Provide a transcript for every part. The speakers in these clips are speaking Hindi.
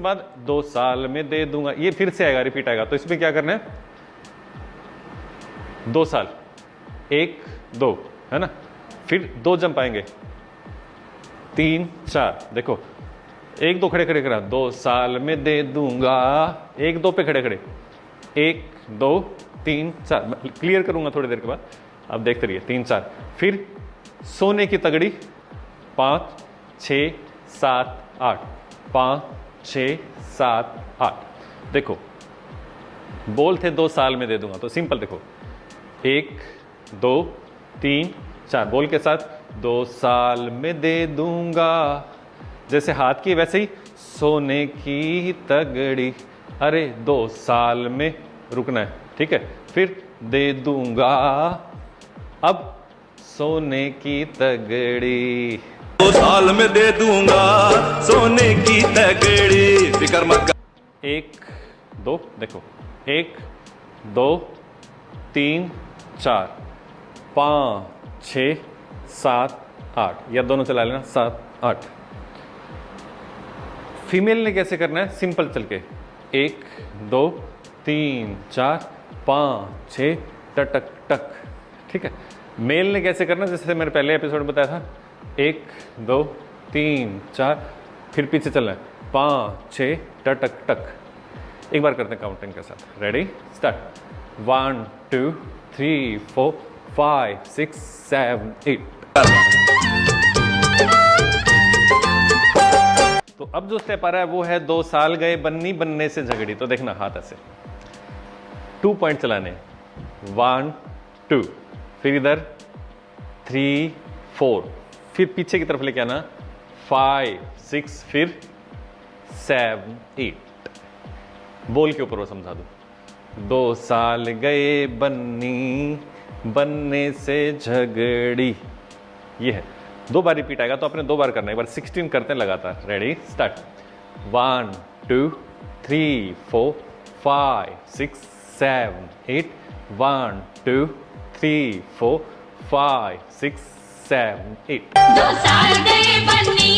बाद 2 साल में दे दूंगा, ये फिर से आएगा, रिपीट आएगा। तो इसमें क्या करना है, 2 साल, 1 2 है ना, फिर 2 जंप आएंगे, 3 4, देखो 1 2 खड़े खड़े करा, 2 साल में दे दूंगा, 1 2 पे खड़े खड़े, 1 2 3 4, क्लियर करूंगा थोड़ी देर के बाद, अब देखते रहिए। 3 4, फिर सोने की तगड़ी, 5 6 7 8, 5 6 7 8। देखो बोल थे 2 साल में दे दूंगा, तो सिंपल देखो 1 2 3 4, बोल के साथ 2 साल में दे दूंगा, जैसे हाथ की वैसे ही सोने की तगड़ी, अरे 2 साल में रुकना है, ठीक है, फिर दे दूंगा, अब सोने की तगड़ी, 2 साल में दे दूंगा सोने की तगड़ी, फिकर मत कर। 1 2, देखो 1 2 3 4 5 6 7 8, या दोनों चला लेना, 7 8। फीमेल ने कैसे करना है, सिंपल चल के 1 2 3 4 5 6 टक टक, ठीक है। मेल ने कैसे करना, जैसे मैंने पहले एपिसोड में बताया था, 1 2 3 4, फिर पीछे चलना है, 5 6 टक टक। एक बार करते हैं काउंटिंग के साथ, रेडी स्टार्ट, 1 2 3 4 5 6 7 8। तो अब जो स्टेप आ रहा है वो है 2 साल गए बन्नी बनने से झगड़ी। तो देखना हाथ ऐसे 2 पॉइंट चलाने, 1 2, फिर इधर 3 4, फिर पीछे की तरफ लेके आना, 5 6, फिर 7 8। बोल के ऊपर वो समझा दो, 2 साल गए बन्नी बनने से झगड़ी, ये है। 2 बार रिपीट आएगा, तो आपने 2 बार करना है, एक बार 16 करते हैं लगातार, रेडी स्टार्ट, 1 2 3 4 5 6 7 8, 1 2 3 4 5 6 7 8। 2 साल गए बन्नी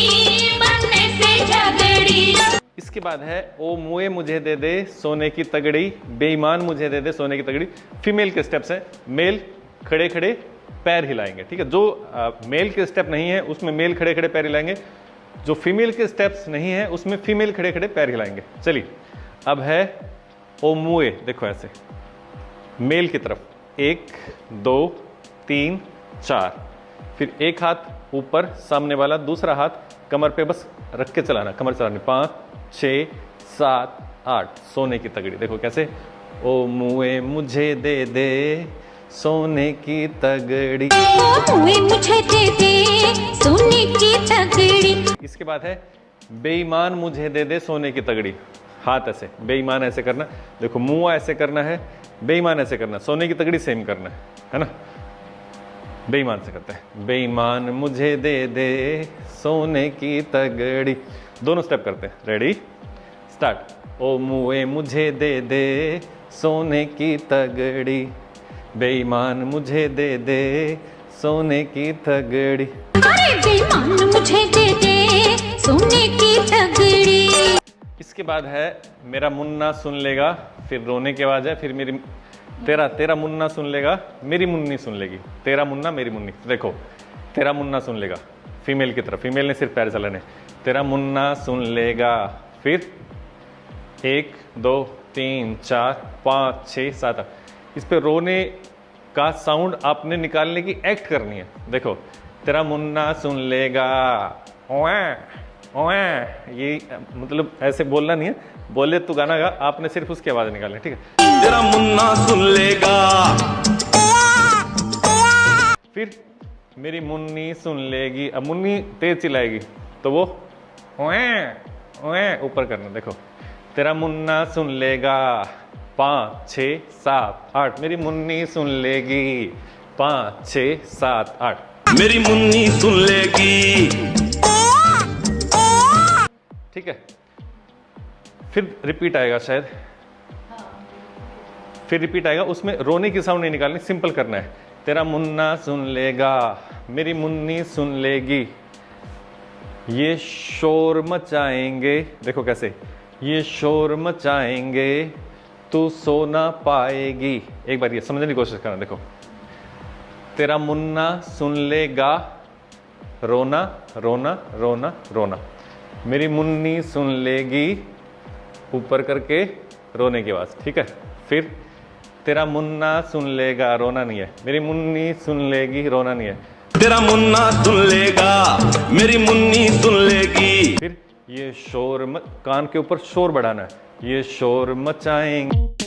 बनने से झगड़ी। इसके बाद है ओ मुए मुझे दे दे सोने की तगड़ी, बेईमान मुझे दे दे सोने की तगड़ी। फीमेल के स्टेप्स हैं, मेल खड़े खड़े पैर हिलाएंगे, ठीक है। जो मेल के स्टेप नहीं है उसमें मेल खड़े खड़े पैर हिलाएंगे, जो फीमेल के स्टेप्स नहीं है उसमें फीमेल खड़े खड़े पैर हिलाएंगे। चलिए अब है ओ मुए, देखो ऐसे मेल की तरफ, 1 2 3 4, फिर एक हाथ ऊपर सामने वाला, दूसरा हाथ कमर पे बस रख के चलाना, कमर चलानी, 5 6 7 8, सोने की तगड़ी। देखो कैसे, ओ मुए मुझे दे दे सोने की तगड़ी, ओ मुए मुझे दे दे सोने की तगड़ी। इसके बाद है बेईमान मुझे दे दे सोने की तगड़ी, हाथ ऐसे, बेईमान ऐसे करना, देखो मुंह ऐसे करना है, बेईमान ऐसे करना, सोने की तगड़ी सेम करना है ना। बेईमान से करते हैं, बेईमान मुझे दे दे सोने की तगड़ी, दोनों स्टेप करते हैं, रेडी स्टार्ट, ओ मुए मुझे दे दे सोने की तगड़ी, बेईमान मुझे दे दे सोने की तगड़ी। अरे बेईमान मुझे दे दे सोने की तगड़ी। इसके बाद है मेरा मुन्ना सुन लेगा, फिर रोने की आवाज है, फिर मेरी तेरा मुन्ना सुन लेगा, मेरी मुन्नी सुन लेगी, तेरा मुन्ना मेरी मुन्नी। देखो तेरा मुन्ना सुन लेगा, फीमेल की तरफ, फीमेल ने सिर्फ पैर चलाने, तेरा मुन्ना सुन लेगा, फिर 1 2 3 4 5 6 7 8। इस पे रोने का साउंड आपने निकालने की एक्ट करनी है। देखो तेरा मुन्ना सुन लेगा, ओए ओए, ये मतलब ऐसे बोलना नहीं है, बोले तो गाना गा, आपने सिर्फ उसकी आवाज निकालनी, ठीक है। तेरा मुन्ना सुन लेगा, फिर मेरी मुन्नी सुन लेगी, अब मुन्नी तेज चिल्लाएगी तो वो ओए ओए ऊपर करना। देखो तेरा मुन्ना सुन लेगा, 5 6 7 8, मेरी मुन्नी सुन लेगी, 5 6 7 8, मेरी मुन्नी सुन लेगी, ठीक है। फिर रिपीट आएगा शायद, फिर रिपीट आएगा, उसमें रोने की साउंड नहीं निकालनी, सिंपल करना है, तेरा मुन्ना सुन लेगा, मेरी मुन्नी सुन लेगी, ये शोर मचाएंगे, देखो कैसे, ये शोर मचाएंगे तू सो ना पाएगी। एक बार ये समझने की कोशिश करना। देखो, तेरा मुन्ना सुन लेगा रोना रोना रोना रोना, मेरी मुन्नी सुन लेगी ऊपर करके रोने की आवाज। ठीक है, फिर तेरा मुन्ना सुन लेगा, रोना नहीं है, मेरी मुन्नी सुन लेगी, रोना नहीं है। तेरा मुन्ना सुन लेगा, मेरी मुन्नी सुन लेगी। फिर ये शोर कान के ऊपर शोर बढ़ाना है। ये शोर मचाएंगे